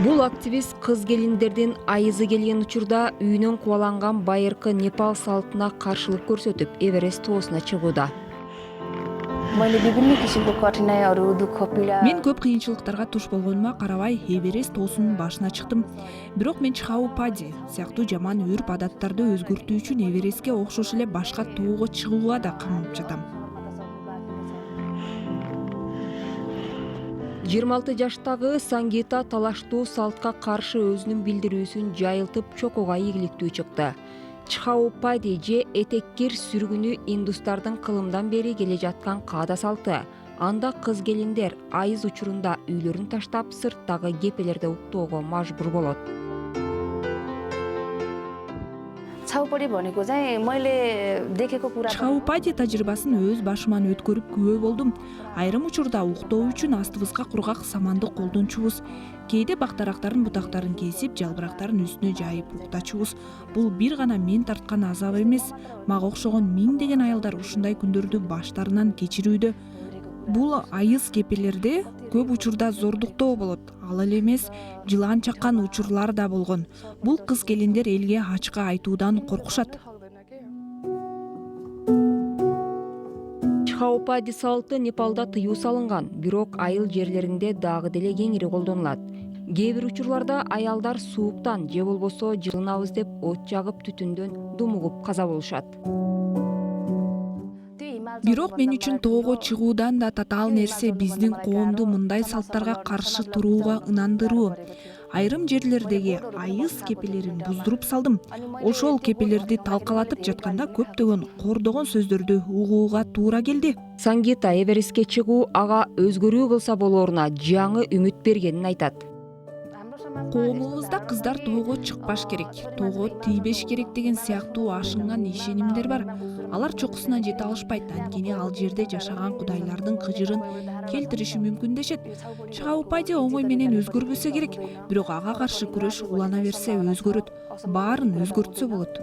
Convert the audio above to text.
Бул активист кыз келиндердин айызы келген учурда үйүнөн кубаланган байыркы Непал салтына каршылык көрсөтүп, Эверест тоосуна чыгууда. Мен көп кыйынчылыктарга туш болгонума карабай Эверест тоосунун башына чыктым. Бирок мен Чхаупади сыяктуу жаман үрп адаттарды өзгөртүү үчүн Эверестке окшош эле башка тоого чыгууга да камынып жатам. 26 жаштагы Сангита талаштуу салтка каршы өзүнүн билдирүүсүн жайылтып чокууга ийгиликтүү чыкты. Чхаупади же этеккир сүргүнү индустардын кылымдан бери келе жаткан каада салты. Анда кыз келиндер айыз учурунда үйлөрүн таштап, сырттагы кепелерде уктоого мажбур болот. Чхаупади тажрыйбасын өз башыман өткөрүп күбө болдум. Айрым учурда уктоо үчүн астыбызга кургак саманды колдончубуз. Кээде бактарактардын бутактарын кесип, жалбырактарын үстүнө жайып уктачубуз. Бул бир гана мен тарткан азап эмес. Мага окшогон миңдеген аялдар ушундай күндөрдү баштарынан кечирүүдө. Бул айыз кепелерде көп учурда зордуктоо болот. Ал эле эмес, жылан чаккан учурлар да болгон. Бул кыз келиндер элге ачык айтуудан коркушат. Чхаупади салты Непалда тыюу салынган, бирок айыл жерлеринде дагы деле кеңири колдонулат. Кээ бир учурларда аялдар сууктан же болбосо жылынабыз деп от жагып түтүндөн думугуп каза болушат. Бирок мен үчүн тоого чыгуудан да татаал нерсе биздин коомду мындай салттарга каршы турууга ынандыруу. Айрым жерлердеги айыз кепелерин буздуруп салдым. Ошол кепелерди талкалатып жатканда көптөгөн кордогон сөздөрдү угууга туура келди. Сангита Эверестке чыгуу ага өзгөрүү кылса болооруна жаңы үмүт бергенин айтат. Коомубузда кыздар тоого чыкпаш керек, тоого тийбеш керек деген сыяктуу ашынган ишенимдер бар. Алар чокусуна жете алышпайт, анткени ал жерде жашаган кудайлардын кыжырын келтириши мүмкүн дешет. Чхаупади оңой менен өзгөрбөсө керек, бирок ага каршы күрөш улана берсе өзгөрөт. Баарын өзгөртсө болот.